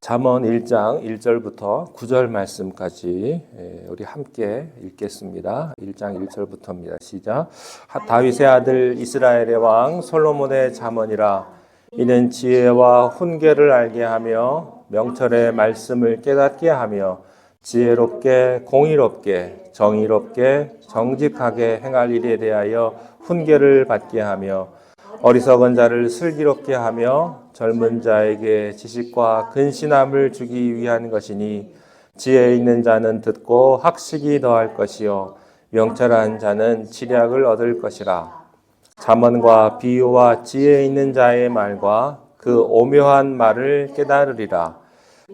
잠언 1장 1절부터 9절 말씀까지 우리 함께 읽겠습니다. 1장 1절부터입니다. 시작. 다윗의 아들 이스라엘의 왕 솔로몬의 잠언이라. 이는 지혜와 훈계를 알게 하며 명철의 말씀을 깨닫게 하며 지혜롭게 공의롭게 정의롭게 정직하게 행할 일에 대하여 훈계를 받게 하며 어리석은 자를 슬기롭게 하며 젊은 자에게 지식과 근신함을 주기 위한 것이니 지혜 있는 자는 듣고 학식이 더할 것이요 명철한 자는 지략을 얻을 것이라. 잠언과 비유와 지혜 있는 자의 말과 그 오묘한 말을 깨달으리라.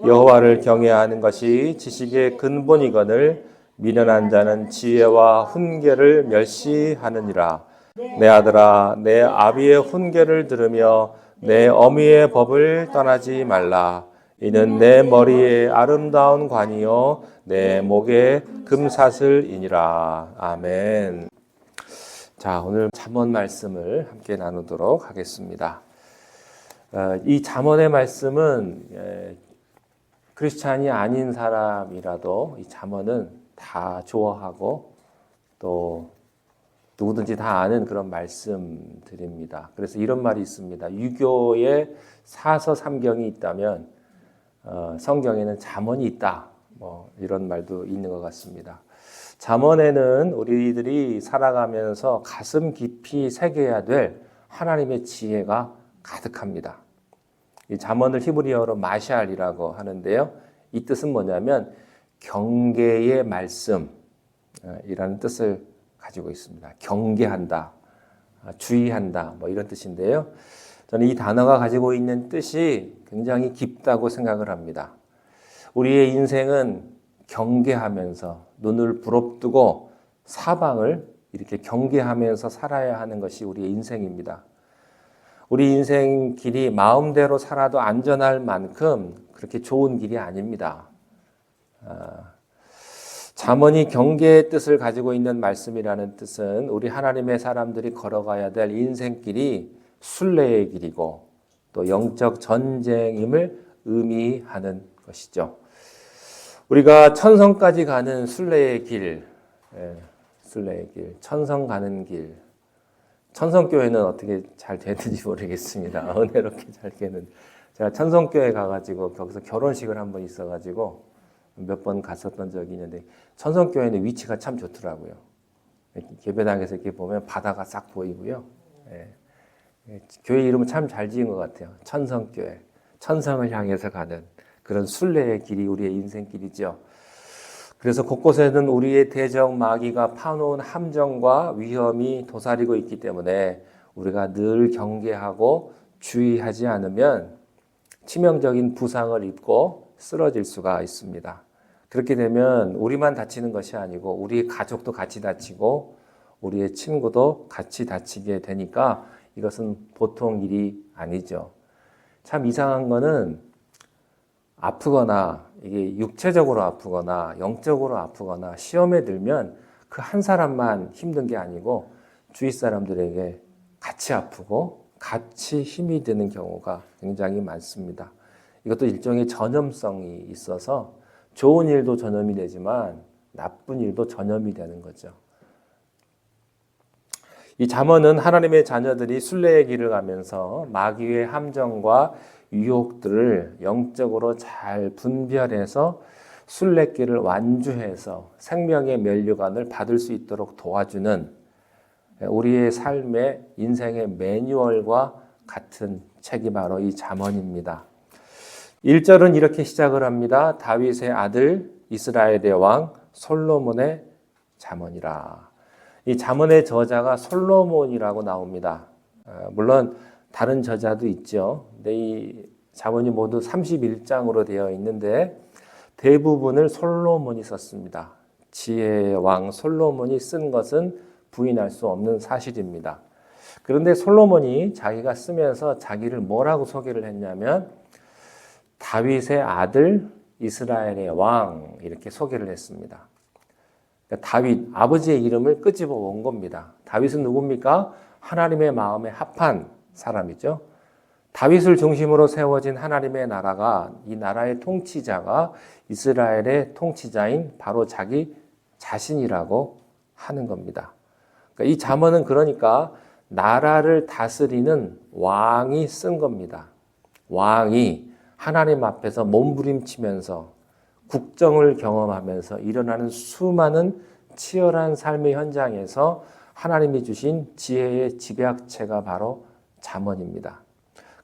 여호와를 경외하는 것이 지식의 근본이거늘 미련한 자는 지혜와 훈계를 멸시하느니라. 내 아들아, 내 아비의 훈계를 들으며 내 어미의 법을 떠나지 말라. 이는 내 머리에 아름다운 관이요 내 목에 금사슬이니라. 아멘. 자, 오늘 잠언 말씀을 함께 나누도록 하겠습니다. 이 잠언의 말씀은 크리스찬이 아닌 사람이라도 이 잠언은 다 좋아하고 또 누구든지 다 아는 그런 말씀들입니다. 그래서 이런 말이 있습니다. 유교에 사서 삼경이 있다면 성경에는 잠언이 있다. 이런 말도 있는 것 같습니다. 잠언에는 우리들이 살아가면서 가슴 깊이 새겨야 될 하나님의 지혜가 가득합니다. 이 잠언을 히브리어로 마샬이라고 하는데요. 이 뜻은 뭐냐면 경계의 말씀이라는 뜻을 가지고 있습니다. 경계한다, 주의한다, 이런 뜻인데요. 저는 이 단어가 가지고 있는 뜻이 굉장히 깊다고 생각을 합니다. 우리의 인생은 경계하면서 눈을 부릅뜨고 사방을 이렇게 경계하면서 살아야 하는 것이 우리의 인생입니다. 우리 인생 길이 마음대로 살아도 안전할 만큼 그렇게 좋은 길이 아닙니다. 잠언이 경계의 뜻을 가지고 있는 말씀이라는 뜻은 우리 하나님의 사람들이 걸어가야 될 인생길이 순례의 길이고 또 영적 전쟁임을 의미하는 것이죠. 우리가 천성까지 가는 순례의 길, 순례의 길, 천성 가는 길. 천성교회는 어떻게 잘 되는지 모르겠습니다. 은혜롭게 잘 되는. 제가 천성교회 가가지고 거기서 결혼식을 한번 있어가지고 몇 번 갔었던 적이 있는데 천성교회는 위치가 참 좋더라고요. 예배당에서 이렇게 보면 바다가 싹 보이고요. 교회 이름은 참 잘 지은 것 같아요. 천성교회. 천성을 향해서 가는 그런 순례의 길이 우리의 인생길이죠. 그래서 곳곳에는 우리의 대적 마귀가 파놓은 함정과 위험이 도사리고 있기 때문에 우리가 늘 경계하고 주의하지 않으면 치명적인 부상을 입고 쓰러질 수가 있습니다. 그렇게 되면 우리만 다치는 것이 아니고 우리 가족도 같이 다치고 우리의 친구도 같이 다치게 되니까 이것은 보통 일이 아니죠. 참 이상한 거는 아프거나 이게 육체적으로 아프거나 영적으로 아프거나 시험에 들면 그 한 사람만 힘든 게 아니고 주위 사람들에게 같이 아프고 같이 힘이 드는 경우가 굉장히 많습니다. 이것도 일종의 전염성이 있어서 좋은 일도 전염이 되지만 나쁜 일도 전염이 되는 거죠. 이 잠언은 하나님의 자녀들이 순례의 길을 가면서 마귀의 함정과 유혹들을 영적으로 잘 분별해서 순례길을 완주해서 생명의 면류관을 받을 수 있도록 도와주는 우리의 삶의 인생의 매뉴얼과 같은 책이 바로 이 잠언입니다. 1절은 이렇게 시작을 합니다. 다윗의 아들 이스라엘의 왕 솔로몬의 잠언이라. 이 잠언의 저자가 솔로몬이라고 나옵니다. 물론 다른 저자도 있죠. 근데 이 잠언이 모두 31장으로 되어 있는데 대부분을 솔로몬이 썼습니다. 지혜의 왕 솔로몬이 쓴 것은 부인할 수 없는 사실입니다. 그런데 솔로몬이 자기가 쓰면서 자기를 뭐라고 소개를 했냐면 다윗의 아들 이스라엘의 왕 이렇게 소개를 했습니다. 그러니까 다윗 아버지의 이름을 끄집어 온 겁니다. 다윗은 누굽니까? 하나님의 마음에 합한 사람이죠. 다윗을 중심으로 세워진 하나님의 나라가, 이 나라의 통치자가 이스라엘의 통치자인 바로 자기 자신이라고 하는 겁니다. 그러니까 이 잠언은 그러니까 나라를 다스리는 왕이 쓴 겁니다. 왕이 하나님 앞에서 몸부림치면서 국정을 경험하면서 일어나는 수많은 치열한 삶의 현장에서 하나님이 주신 지혜의 집약체가 바로 잠언입니다.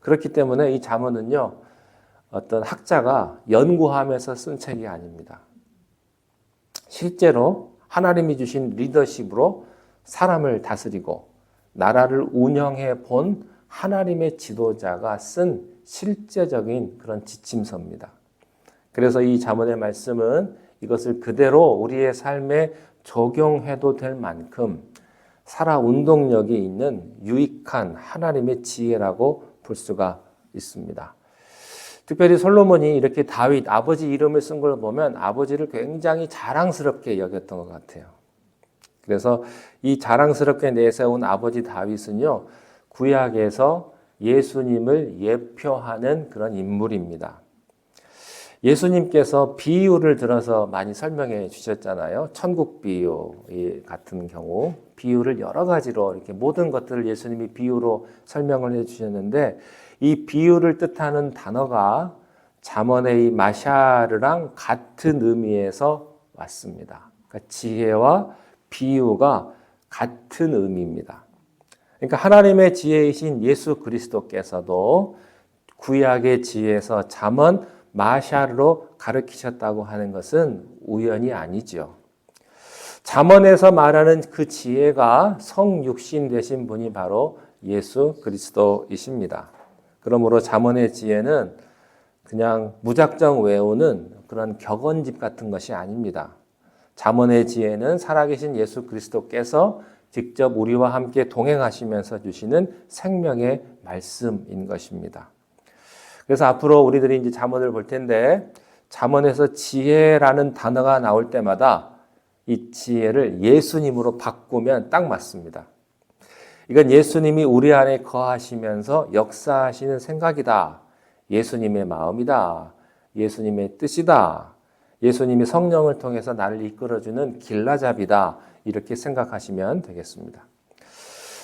그렇기 때문에 이 잠언은요, 어떤 학자가 연구하면서 쓴 책이 아닙니다. 실제로 하나님이 주신 리더십으로 사람을 다스리고 나라를 운영해 본 하나님의 지도자가 쓴 실제적인 그런 지침서입니다. 그래서 이 잠언의 말씀은 이것을 그대로 우리의 삶에 적용해도 될 만큼 살아 운동력이 있는 유익한 하나님의 지혜라고 볼 수가 있습니다. 특별히 솔로몬이 이렇게 다윗 아버지 이름을 쓴 걸 보면 아버지를 굉장히 자랑스럽게 여겼던 것 같아요. 그래서 이 자랑스럽게 내세운 아버지 다윗은요, 구약에서 예수님을 예표하는 그런 인물입니다. 예수님께서 비유를 들어서 많이 설명해 주셨잖아요. 천국 비유 같은 경우 비유를 여러 가지로 이렇게 모든 것들을 예수님이 비유로 설명을 해 주셨는데, 이 비유를 뜻하는 단어가 잠언의 이 마샤르랑 같은 의미에서 왔습니다. 그러니까 지혜와 비유가 같은 의미입니다. 그러니까 하나님의 지혜이신 예수 그리스도께서도 구약의 지혜에서 잠언 마샤르로 가르치셨다고 하는 것은 우연이 아니죠. 잠언에서 말하는 그 지혜가 성육신 되신 분이 바로 예수 그리스도이십니다. 그러므로 잠언의 지혜는 그냥 무작정 외우는 그런 격언집 같은 것이 아닙니다. 잠언의 지혜는 살아계신 예수 그리스도께서 직접 우리와 함께 동행하시면서 주시는 생명의 말씀인 것입니다. 그래서 앞으로 우리들이 이제 잠언을 볼 텐데, 잠언에서 지혜라는 단어가 나올 때마다 이 지혜를 예수님으로 바꾸면 딱 맞습니다. 이건 예수님이 우리 안에 거하시면서 역사하시는 생각이다. 예수님의 마음이다. 예수님의 뜻이다. 예수님이 성령을 통해서 나를 이끌어주는 길라잡이다. 이렇게 생각하시면 되겠습니다.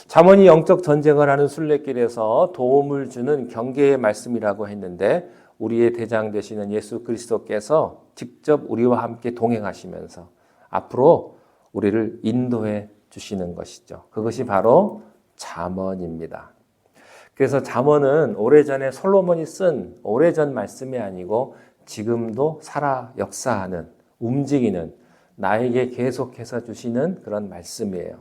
잠언이 영적 전쟁을 하는 순례길에서 도움을 주는 경계의 말씀이라고 했는데, 우리의 대장 되시는 예수 그리스도께서 직접 우리와 함께 동행하시면서 앞으로 우리를 인도해 주시는 것이죠. 그것이 바로 잠언입니다. 그래서 잠언은 오래전에 솔로몬이 쓴 오래전 말씀이 아니고 지금도 살아 역사하는, 움직이는, 나에게 계속해서 주시는 그런 말씀이에요.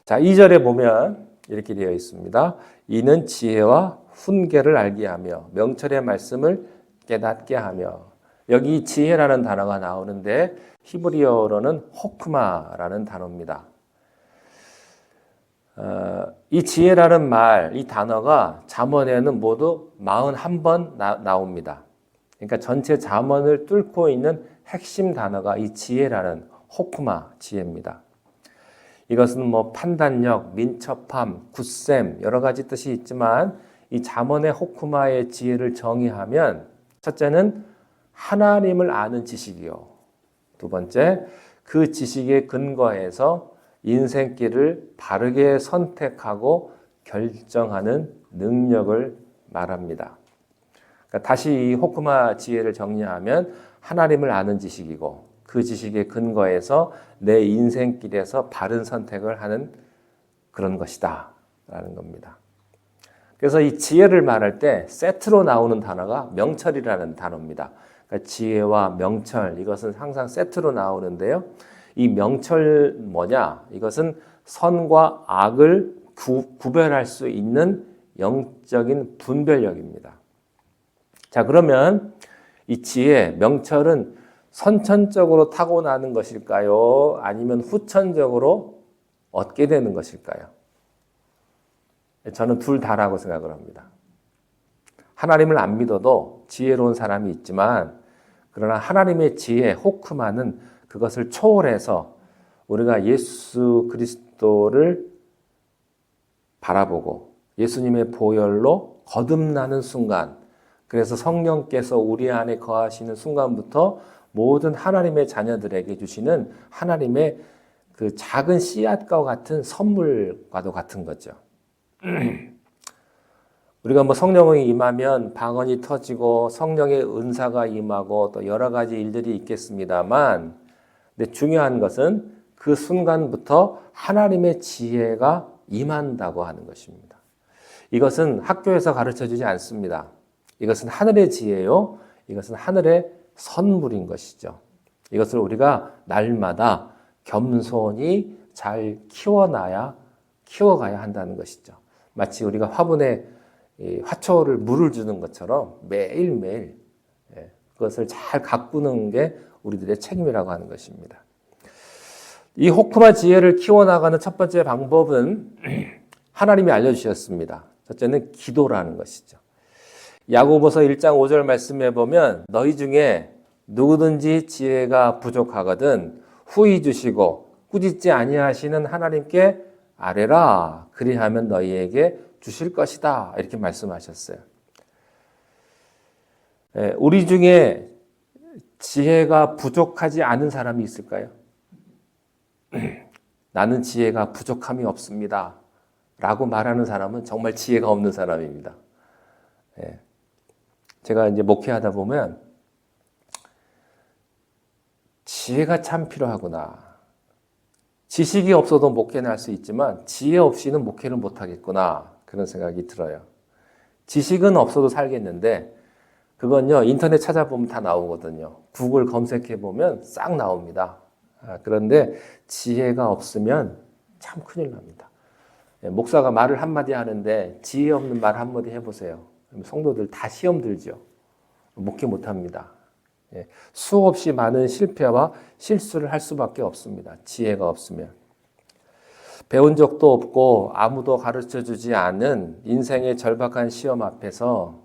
자, 2절에 보면 이렇게 되어 있습니다. 이는 지혜와 훈계를 알게 하며 명철의 말씀을 깨닫게 하며. 여기 지혜라는 단어가 나오는데 히브리어로는 호크마라는 단어입니다. 이 지혜라는 말, 이 단어가 잠언에는 모두 41번 나옵니다. 그러니까 전체 잠언을 뚫고 있는 핵심 단어가 이 지혜라는 호크마 지혜입니다. 이것은 뭐 판단력, 민첩함, 굳셈 여러 가지 뜻이 있지만, 이 잠언의 호크마의 지혜를 정의하면 첫째는 하나님을 아는 지식이요. 두 번째, 그 지식에 근거해서 인생길을 바르게 선택하고 결정하는 능력을 말합니다. 그러니까 다시 이 호크마 지혜를 정리하면 하나님을 아는 지식이고, 그 지식에 근거해서 내 인생길에서 바른 선택을 하는 그런 것이다 라는 겁니다. 그래서 이 지혜를 말할 때 세트로 나오는 단어가 명철이라는 단어입니다. 그러니까 지혜와 명철, 이것은 항상 세트로 나오는데요. 이 명철 뭐냐? 이것은 선과 악을 구별할 수 있는 영적인 분별력입니다. 자, 그러면 이 지혜, 명철은 선천적으로 타고나는 것일까요? 아니면 후천적으로 얻게 되는 것일까요? 저는 둘 다라고 생각을 합니다. 하나님을 안 믿어도 지혜로운 사람이 있지만, 그러나 하나님의 지혜, 호크마는 그것을 초월해서 우리가 예수 그리스도를 바라보고 예수님의 보혈로 거듭나는 순간, 그래서 성령께서 우리 안에 거하시는 순간부터 모든 하나님의 자녀들에게 주시는 하나님의 그 작은 씨앗과 같은 선물과도 같은 거죠. 우리가 뭐 성령이 임하면 방언이 터지고 성령의 은사가 임하고 또 여러 가지 일들이 있겠습니다만, 근데 중요한 것은 그 순간부터 하나님의 지혜가 임한다고 하는 것입니다. 이것은 학교에서 가르쳐 주지 않습니다. 이것은 하늘의 지혜요. 이것은 하늘의 선물인 것이죠. 이것을 우리가 날마다 겸손히 잘 키워가야 한다는 것이죠. 마치 우리가 화분에 화초를 물을 주는 것처럼 매일매일 그것을 잘 가꾸는 게 우리들의 책임이라고 하는 것입니다. 이 호크마 지혜를 키워나가는 첫 번째 방법은 하나님이 알려주셨습니다. 첫째는 기도라는 것이죠. 야고보서 1장 5절 말씀해 보면 너희 중에 누구든지 지혜가 부족하거든 후히 주시고 꾸짖지 아니하시는 하나님께 아뢰라 그리하면 너희에게 주실 것이다 이렇게 말씀하셨어요. 우리 중에 지혜가 부족하지 않은 사람이 있을까요? 나는 지혜가 부족함이 없습니다 라고 말하는 사람은 정말 지혜가 없는 사람입니다. 제가 이제 목회하다 보면 지혜가 참 필요하구나. 지식이 없어도 목회는 할 수 있지만 지혜 없이는 목회를 못하겠구나. 그런 생각이 들어요. 지식은 없어도 살겠는데 그건요 인터넷 찾아보면 다 나오거든요. 구글 검색해 보면 싹 나옵니다. 그런데 지혜가 없으면 참 큰일 납니다. 목사가 말을 한마디 하는데 지혜 없는 말 한마디 해보세요. 성도들 다 시험 들죠. 목회 못합니다. 수없이 많은 실패와 실수를 할 수밖에 없습니다. 지혜가 없으면. 배운 적도 없고 아무도 가르쳐주지 않은 인생의 절박한 시험 앞에서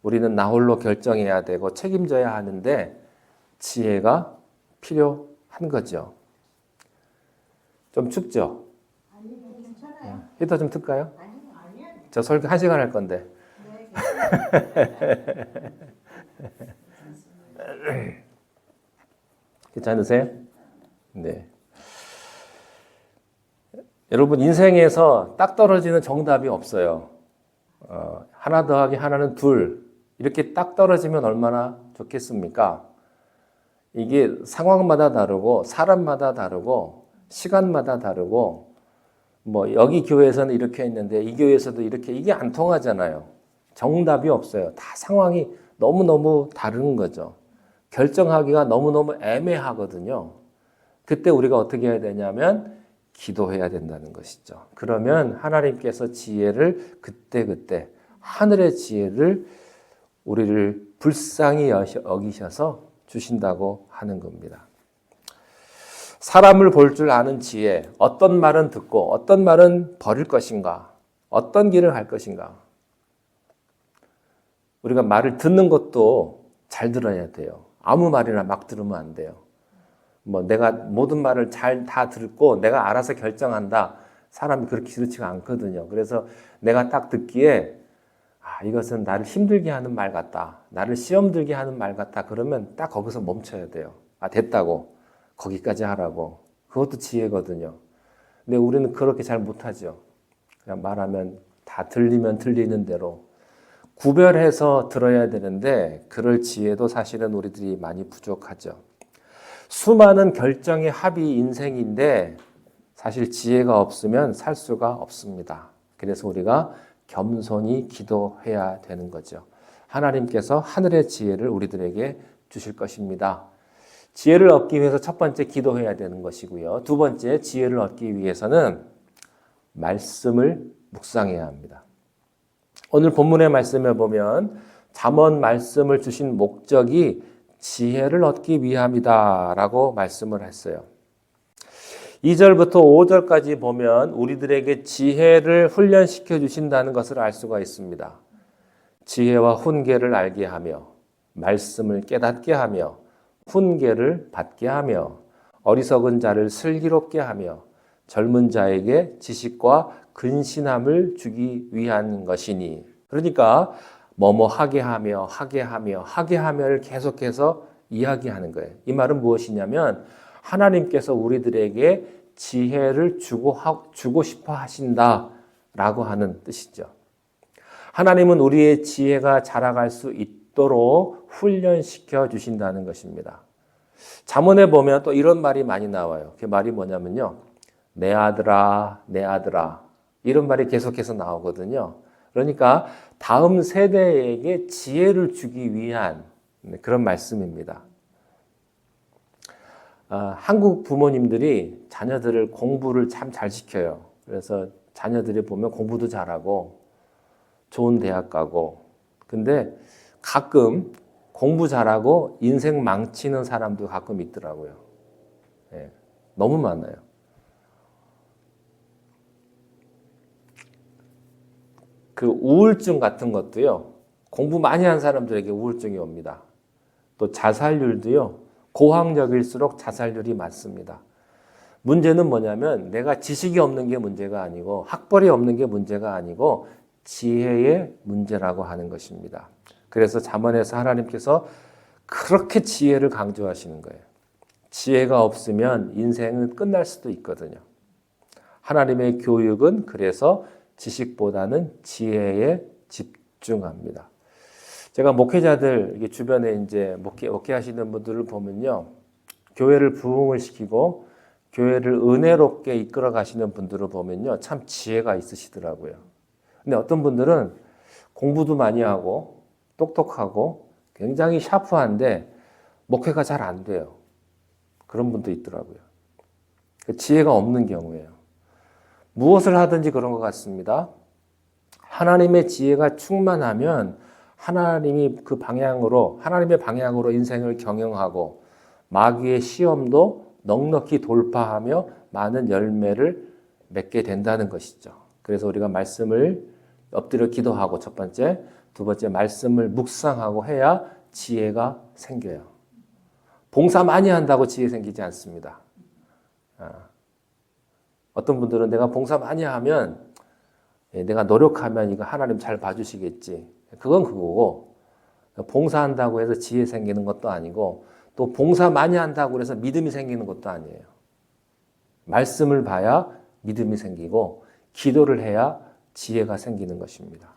우리는 나 홀로 결정해야 되고 책임져야 하는데 지혜가 필요한 거죠. 좀 춥죠? 아니, 괜찮아요. 히터 좀 틀까요? 아니요. 저 설교 1시간 할 건데. 네, 괜찮으세요? 네. 여러분 인생에서 딱 떨어지는 정답이 없어요. 하나 더하기 하나는 둘 이렇게 딱 떨어지면 얼마나 좋겠습니까? 이게 상황마다 다르고 사람마다 다르고 시간마다 다르고 뭐 여기 교회에서는 이렇게 했는데 이 교회에서도 이렇게 이게 안 통하잖아요. 정답이 없어요. 다 상황이 너무너무 다른 거죠. 결정하기가 너무너무 애매하거든요. 그때 우리가 어떻게 해야 되냐면 기도해야 된다는 것이죠. 그러면 하나님께서 지혜를 그때그때 하늘의 지혜를 우리를 불쌍히 여기셔서 주신다고 하는 겁니다. 사람을 볼 줄 아는 지혜, 어떤 말은 듣고 어떤 말은 버릴 것인가, 어떤 길을 갈 것인가. 우리가 말을 듣는 것도 잘 들어야 돼요. 아무 말이나 막 들으면 안 돼요. 뭐 내가 모든 말을 잘 다 듣고 내가 알아서 결정한다. 사람이 그렇지가 않거든요. 그래서 내가 딱 듣기에 이것은 나를 힘들게 하는 말 같다. 나를 시험 들게 하는 말 같다. 그러면 딱 거기서 멈춰야 돼요. 됐다고. 거기까지 하라고. 그것도 지혜거든요. 근데 우리는 그렇게 잘 못하죠. 그냥 말하면 다 들리면 들리는 대로 구별해서 들어야 되는데 그럴 지혜도 사실은 우리들이 많이 부족하죠. 수많은 결정의 합이 인생인데 사실 지혜가 없으면 살 수가 없습니다. 그래서 우리가 겸손히 기도해야 되는 거죠. 하나님께서 하늘의 지혜를 우리들에게 주실 것입니다. 지혜를 얻기 위해서 첫 번째 기도해야 되는 것이고요. 두 번째 지혜를 얻기 위해서는 말씀을 묵상해야 합니다. 오늘 본문의 말씀에 보면 잠언 말씀을 주신 목적이 지혜를 얻기 위함이다라고 말씀을 했어요. 2절부터 5절까지 보면 우리들에게 지혜를 훈련시켜 주신다는 것을 알 수가 있습니다. 지혜와 훈계를 알게 하며 말씀을 깨닫게 하며 훈계를 받게 하며 어리석은 자를 슬기롭게 하며 젊은 자에게 지식과 근신함을 주기 위한 것이니. 그러니까 뭐뭐 하게 하며를 계속해서 이야기하는 거예요. 이 말은 무엇이냐면 하나님께서 우리들에게 지혜를 주고 싶어 하신다라고 하는 뜻이죠. 하나님은 우리의 지혜가 자라갈 수 있도록 훈련시켜 주신다는 것입니다. 잠언에 보면 또 이런 말이 많이 나와요. 그 말이 뭐냐면요. 내 아들아, 내 아들아. 이런 말이 계속해서 나오거든요. 그러니까 다음 세대에게 지혜를 주기 위한 그런 말씀입니다. 한국 부모님들이 자녀들을 공부를 참 잘 시켜요. 그래서 자녀들이 보면 공부도 잘하고 좋은 대학 가고. 근데 가끔 공부 잘하고 인생 망치는 사람도 가끔 있더라고요. 예, 너무 많아요. 그 우울증 같은 것도요. 공부 많이 한 사람들에게 우울증이 옵니다. 또 자살률도요. 고학력일수록 자살률이 많습니다. 문제는 뭐냐면 내가 지식이 없는 게 문제가 아니고 학벌이 없는 게 문제가 아니고 지혜의 문제라고 하는 것입니다. 그래서 잠언에서 하나님께서 그렇게 지혜를 강조하시는 거예요. 지혜가 없으면 인생은 끝날 수도 있거든요. 하나님의 교육은 그래서 지식보다는 지혜에 집중합니다. 제가 목회자들 주변에 이제 목회하시는 분들을 보면요, 교회를 부흥을 시키고 교회를 은혜롭게 이끌어 가시는 분들을 보면요, 참 지혜가 있으시더라고요. 근데 어떤 분들은 공부도 많이 하고 똑똑하고 굉장히 샤프한데 목회가 잘 안 돼요. 그런 분도 있더라고요. 지혜가 없는 경우예요. 무엇을 하든지 그런 것 같습니다. 하나님의 지혜가 충만하면 하나님의 방향으로 인생을 경영하고 마귀의 시험도 넉넉히 돌파하며 많은 열매를 맺게 된다는 것이죠. 그래서 우리가 말씀을 엎드려 기도하고 첫 번째, 두 번째 말씀을 묵상하고 해야 지혜가 생겨요. 봉사 많이 한다고 지혜 생기지 않습니다. 어떤 분들은 내가 봉사 많이 하면 내가 노력하면 이거 하나님 잘 봐주시겠지. 그건 그거고 봉사한다고 해서 지혜 생기는 것도 아니고 또 봉사 많이 한다고 해서 믿음이 생기는 것도 아니에요. 말씀을 봐야 믿음이 생기고 기도를 해야 지혜가 생기는 것입니다.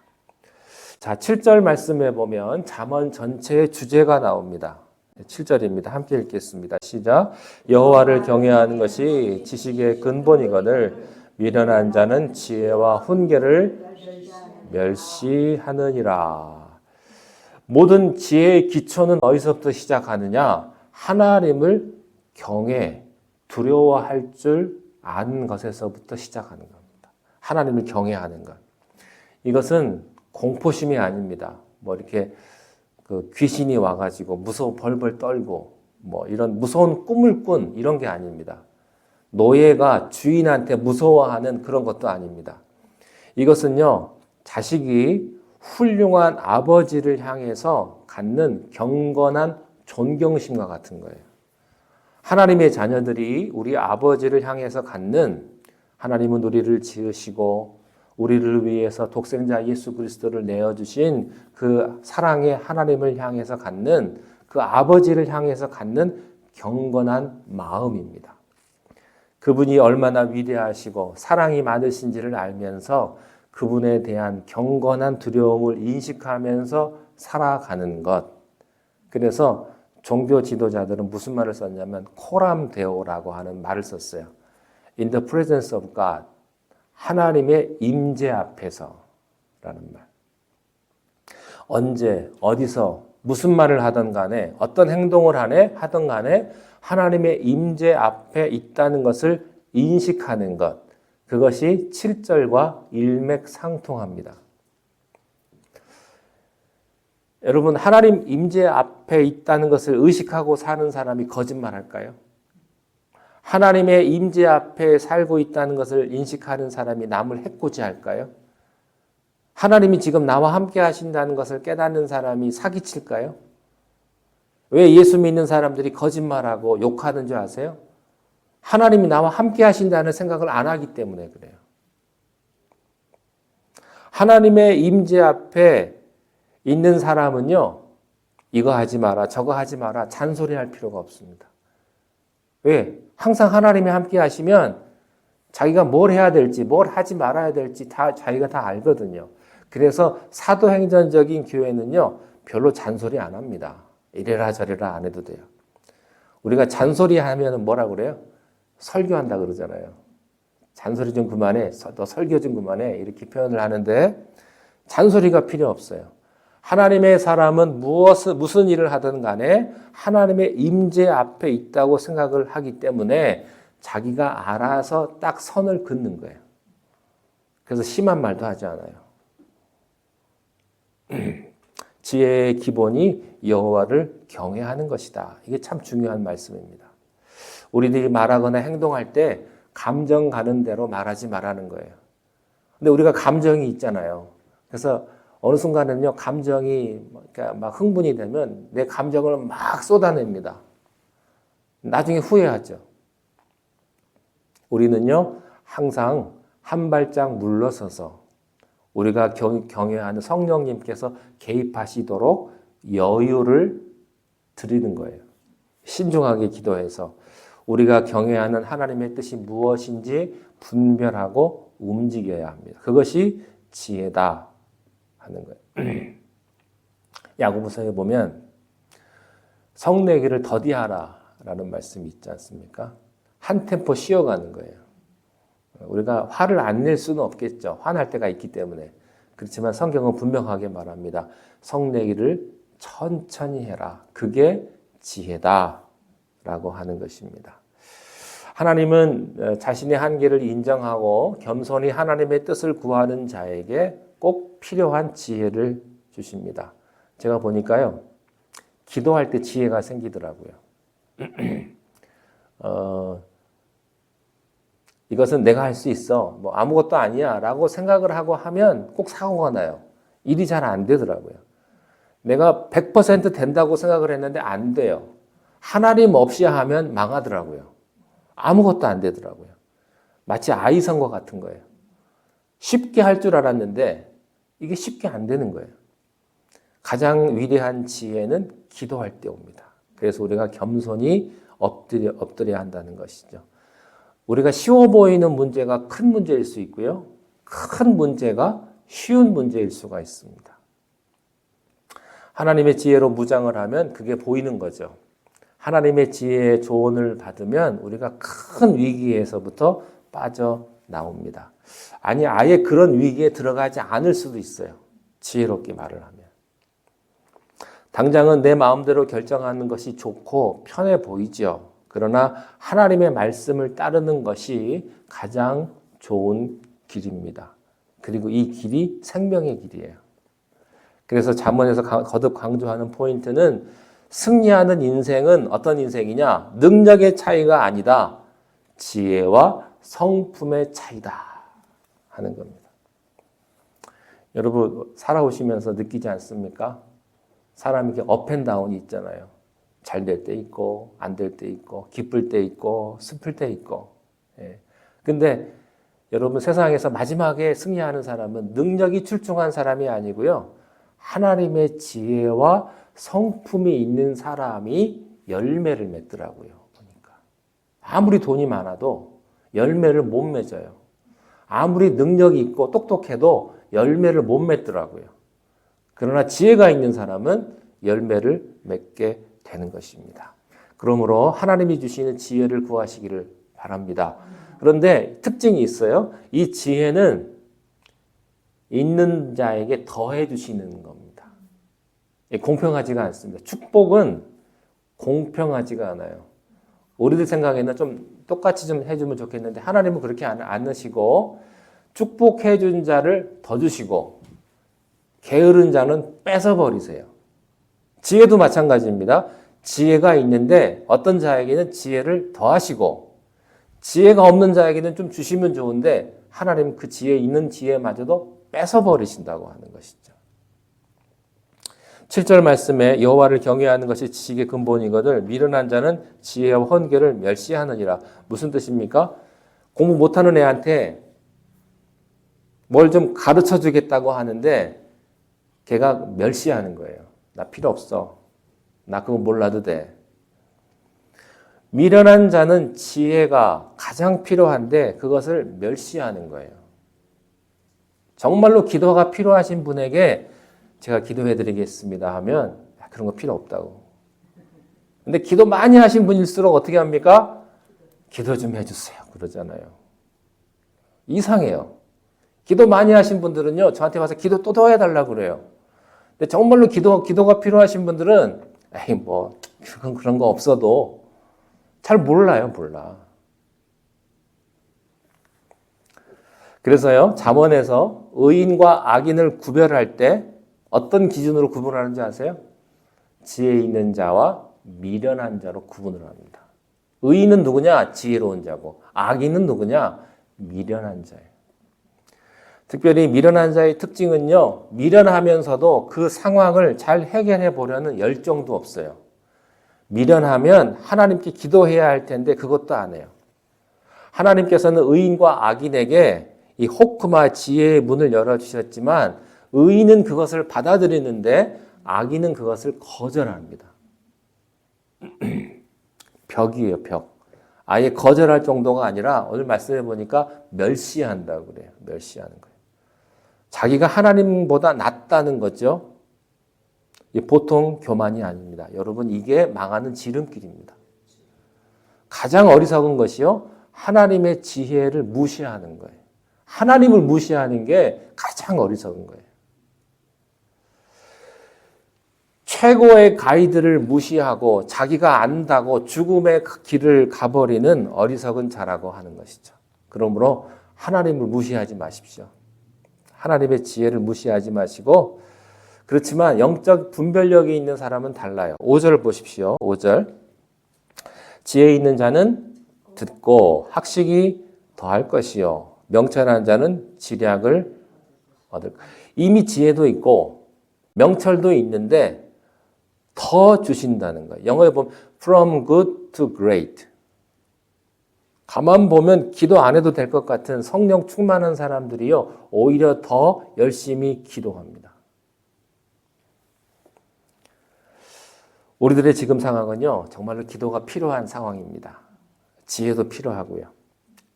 자, 7절 말씀에 보면 잠언 전체의 주제가 나옵니다. 7절입니다. 함께 읽겠습니다. 시작. 여호와를 경외하는 것이 지식의 근본이거늘 미련한 자는 지혜와 훈계를 멸시하느니라. 모든 지혜의 기초는 어디서부터 시작하느냐? 하나님을 두려워할 줄 아는 것에서부터 시작하는 겁니다. 하나님을 경외하는 것. 이것은 공포심이 아닙니다. 이렇게 귀신이 와가지고 벌벌 떨고 이런 무서운 꿈을 꾼 이런 게 아닙니다. 노예가 주인한테 무서워하는 그런 것도 아닙니다. 이것은요, 자식이 훌륭한 아버지를 향해서 갖는 경건한 존경심과 같은 거예요. 하나님의 자녀들이 우리 아버지를 향해서 갖는, 하나님은 우리를 지으시고 우리를 위해서 독생자 예수 그리스도를 내어주신 그 사랑의 하나님을 향해서 갖는, 그 아버지를 향해서 갖는 경건한 마음입니다. 그분이 얼마나 위대하시고 사랑이 많으신지를 알면서 그분에 대한 경건한 두려움을 인식하면서 살아가는 것. 그래서 종교 지도자들은 무슨 말을 썼냐면 코람 데오라고 하는 말을 썼어요. In the presence of God. 하나님의 임재 앞에서 라는 말. 언제, 어디서, 무슨 말을 하든 간에, 어떤 행동을 하든 간에 하나님의 임재 앞에 있다는 것을 인식하는 것. 그것이 7절과 일맥상통합니다. 여러분, 하나님 임재 앞에 있다는 것을 의식하고 사는 사람이 거짓말할까요? 하나님의 임재 앞에 살고 있다는 것을 인식하는 사람이 남을 해코지할까요? 하나님이 지금 나와 함께 하신다는 것을 깨닫는 사람이 사기칠까요? 왜 예수 믿는 사람들이 거짓말하고 욕하는 줄 아세요? 하나님이 나와 함께 하신다는 생각을 안 하기 때문에 그래요. 하나님의 임재 앞에 있는 사람은요, 이거 하지 마라, 저거 하지 마라, 잔소리할 필요가 없습니다. 왜? 항상 하나님이 함께 하시면 자기가 뭘 해야 될지, 뭘 하지 말아야 될지 다 자기가 다 알거든요. 그래서 사도행전적인 교회는요, 별로 잔소리 안 합니다. 이래라 저래라 안 해도 돼요. 우리가 잔소리 하면 뭐라 그래요? 설교한다 그러잖아요. 잔소리 좀 그만해, 너 설교 좀 그만해, 이렇게 표현을 하는데 잔소리가 필요 없어요. 하나님의 사람은 무슨 일을 하든 간에 하나님의 임재 앞에 있다고 생각을 하기 때문에 자기가 알아서 딱 선을 긋는 거예요. 그래서 심한 말도 하지 않아요. 지혜의 기본이 여호와를 경외하는 것이다. 이게 참 중요한 말씀입니다. 우리들이 말하거나 행동할 때 감정 가는 대로 말하지 말라는 거예요. 근데 우리가 감정이 있잖아요. 그래서 어느 순간은요, 감정이 그러니까 막 흥분이 되면 내 감정을 막 쏟아냅니다. 나중에 후회하죠. 우리는요, 항상 한 발짝 물러서서 우리가 경외하는 성령님께서 개입하시도록 여유를 드리는 거예요. 신중하게 기도해서 우리가 경외하는 하나님의 뜻이 무엇인지 분별하고 움직여야 합니다. 그것이 지혜다 하는 거예요. 야고보서에 보면 성내기를 더디하라라는 말씀이 있지 않습니까? 한 템포 쉬어가는 거예요. 우리가 화를 안 낼 수는 없겠죠. 화날 때가 있기 때문에. 그렇지만 성경은 분명하게 말합니다. 성내기를 천천히 해라. 그게 지혜다 라고 하는 것입니다. 하나님은 자신의 한계를 인정하고 겸손히 하나님의 뜻을 구하는 자에게 꼭 필요한 지혜를 주십니다. 제가 보니까요, 기도할 때 지혜가 생기더라고요. 이것은 내가 할 수 있어, 뭐 아무것도 아니야 라고 생각을 하고 하면 꼭 사고가 나요. 일이 잘 안 되더라고요. 내가 100% 된다고 생각을 했는데 안 돼요. 하나님 없이 하면 망하더라고요. 아무것도 안 되더라고요. 마치 아이성과 같은 거예요. 쉽게 할 줄 알았는데 이게 쉽게 안 되는 거예요. 가장 위대한 지혜는 기도할 때 옵니다. 그래서 우리가 겸손히 엎드려야 한다는 것이죠. 우리가 쉬워 보이는 문제가 큰 문제일 수 있고요. 큰 문제가 쉬운 문제일 수가 있습니다. 하나님의 지혜로 무장을 하면 그게 보이는 거죠. 하나님의 지혜의 조언을 받으면 우리가 큰 위기에서부터 빠져나옵니다. 아니, 아예 그런 위기에 들어가지 않을 수도 있어요. 지혜롭게 말을 하면. 당장은 내 마음대로 결정하는 것이 좋고 편해 보이죠. 그러나 하나님의 말씀을 따르는 것이 가장 좋은 길입니다. 그리고 이 길이 생명의 길이에요. 그래서 잠언에서 거듭 강조하는 포인트는 승리하는 인생은 어떤 인생이냐? 능력의 차이가 아니다. 지혜와 성품의 차이다 하는 겁니다. 여러분 살아오시면서 느끼지 않습니까? 사람이 이렇게 업앤다운이 있잖아요. 잘 될 때 있고 안 될 때 있고 기쁠 때 있고 슬플 때 있고. 근데 여러분 세상에서 마지막에 승리하는 사람은 능력이 출중한 사람이 아니고요. 하나님의 지혜와 성품이 있는 사람이 열매를 맺더라고요. 보니까. 아무리 돈이 많아도 열매를 못 맺어요. 아무리 능력이 있고 똑똑해도 열매를 못 맺더라고요. 그러나 지혜가 있는 사람은 열매를 맺게 되는 것입니다. 그러므로 하나님이 주시는 지혜를 구하시기를 바랍니다. 그런데 특징이 있어요. 이 지혜는 있는 자에게 더해 주시는 겁니다. 공평하지가 않습니다. 축복은 공평하지가 않아요. 우리들 생각에는 좀 똑같이 좀 해주면 좋겠는데 하나님은 그렇게 안 하시고 축복해 준 자를 더 주시고 게으른 자는 뺏어버리세요. 지혜도 마찬가지입니다. 지혜가 있는데 어떤 자에게는 지혜를 더하시고 지혜가 없는 자에게는 좀 주시면 좋은데 하나님은 그 지혜 있는 지혜마저도 뺏어버리신다고 하는 것이죠. 7절 말씀에 여호와를 경외하는 것이 지식의 근본이거늘 미련한 자는 지혜와 헌계를 멸시하느니라. 무슨 뜻입니까? 공부 못하는 애한테 뭘 좀 가르쳐 주겠다고 하는데 걔가 멸시하는 거예요. 나 필요 없어. 나 그거 몰라도 돼. 미련한 자는 지혜가 가장 필요한데 그것을 멸시하는 거예요. 정말로 기도가 필요하신 분에게 제가 기도해 드리겠습니다 하면 그런 거 필요 없다고. 근데 기도 많이 하신 분일수록 어떻게 합니까? 기도 좀 해주세요. 그러잖아요. 이상해요. 기도 많이 하신 분들은요, 저한테 와서 기도 또 더 해달라고 그래요. 근데 정말로 기도가 필요하신 분들은, 에이, 뭐, 그런 거 없어도 잘 몰라요, 몰라. 그래서요, 잠언에서 의인과 악인을 구별할 때 어떤 기준으로 구분하는지 아세요? 지혜 있는 자와 미련한 자로 구분을 합니다. 의인은 누구냐? 지혜로운 자고, 악인은 누구냐? 미련한 자예요. 특별히 미련한 자의 특징은요, 미련하면서도 그 상황을 잘 해결해 보려는 열정도 없어요. 미련하면 하나님께 기도해야 할 텐데 그것도 안 해요. 하나님께서는 의인과 악인에게 이 호크마 지혜의 문을 열어주셨지만 의인은 그것을 받아들이는데 악인은 그것을 거절합니다. 벽이에요, 벽. 아예 거절할 정도가 아니라 오늘 말씀해 보니까 멸시한다고 그래요. 멸시하는 거예요. 자기가 하나님보다 낫다는 거죠. 보통 교만이 아닙니다. 여러분, 이게 망하는 지름길입니다. 가장 어리석은 것이요, 하나님의 지혜를 무시하는 거예요. 하나님을 무시하는 게 가장 어리석은 거예요. 최고의 가이드를 무시하고 자기가 안다고 죽음의 길을 가버리는 어리석은 자라고 하는 것이죠. 그러므로 하나님을 무시하지 마십시오. 하나님의 지혜를 무시하지 마시고, 그렇지만 영적 분별력이 있는 사람은 달라요. 5절 보십시오. 5절. 지혜 있는 자는 듣고 학식이 더할 것이요. 명철한 자는 지략을 얻을. 이미 지혜도 있고 명철도 있는데 더 주신다는 거예요. 영어에 보면 from good to great. 가만 보면 기도 안 해도 될 것 같은 성령 충만한 사람들이요, 오히려 더 열심히 기도합니다. 우리들의 지금 상황은요, 정말로 기도가 필요한 상황입니다. 지혜도 필요하고요.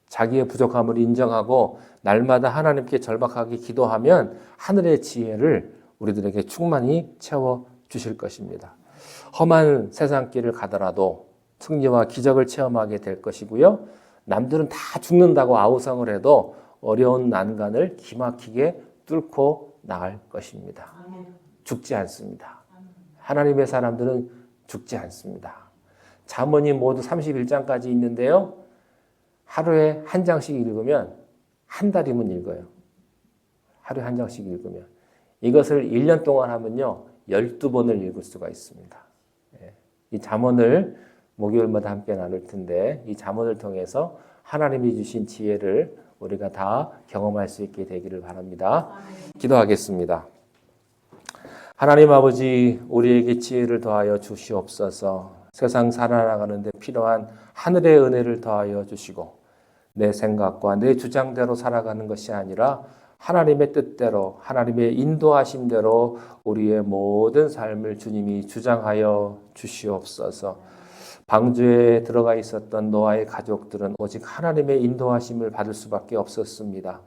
자기의 부족함을 인정하고 날마다 하나님께 절박하게 기도하면 하늘의 지혜를 우리들에게 충만히 채워 주실 것입니다. 험한 세상길을 가더라도 승리와 기적을 체험하게 될 것이고요. 남들은 다 죽는다고 아우성을 해도 어려운 난간을 기막히게 뚫고 나갈 것입니다. 죽지 않습니다. 하나님의 사람들은 죽지 않습니다. 잠언이 모두 31장까지 있는데요. 하루에 한 장씩 읽으면 한 달이면 읽어요. 하루에 한 장씩 읽으면. 이것을 1년 동안 하면요, 12번을 읽을 수가 있습니다. 이 잠언을 목요일마다 함께 나눌 텐데 이 잠언을 통해서 하나님이 주신 지혜를 우리가 다 경험할 수 있게 되기를 바랍니다. 기도하겠습니다. 하나님 아버지, 우리에게 지혜를 더하여 주시옵소서. 세상 살아나가는 데 필요한 하늘의 은혜를 더하여 주시고 내 생각과 내 주장대로 살아가는 것이 아니라 하나님의 뜻대로, 하나님의 인도하심대로 우리의 모든 삶을 주님이 주장하여 주시옵소서. 방주에 들어가 있었던 노아의 가족들은 오직 하나님의 인도하심을 받을 수밖에 없었습니다.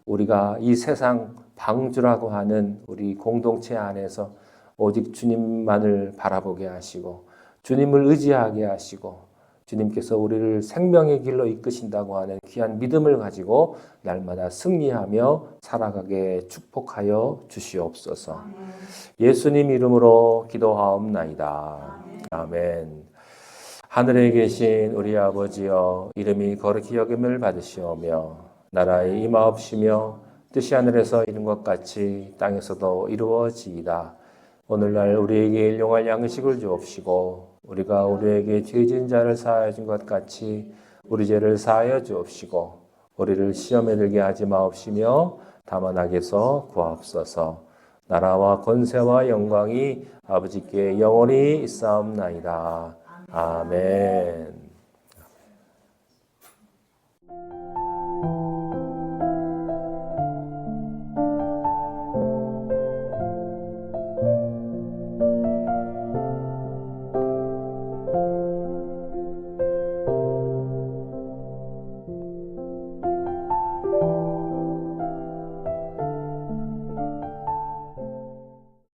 우리가 이 세상 방주라고 하는 우리 공동체 안에서 오직 주님만을 바라보게 하시고 주님을 의지하게 하시고 주님께서 우리를 생명의 길로 이끄신다고 하는 귀한 믿음을 가지고 날마다 승리하며 살아가게 축복하여 주시옵소서. 예수님 이름으로 기도하옵나이다. 아멘. 하늘에 계신 우리 아버지여, 이름이 거룩히 여김을 받으시오며 나라의 임하옵시며 뜻이 하늘에서 이룬 것 같이 땅에서도 이루어지이다. 오늘날 우리에게 일용할 양식을 주옵시고 우리가 우리에게 죄진 자를 사하여 준 것 같이 우리 죄를 사하여 주옵시고 우리를 시험에 들게 하지 마옵시며 다만 악에서 구하옵소서. 나라와 권세와 영광이 아버지께 영원히 있사옵나이다. 아멘.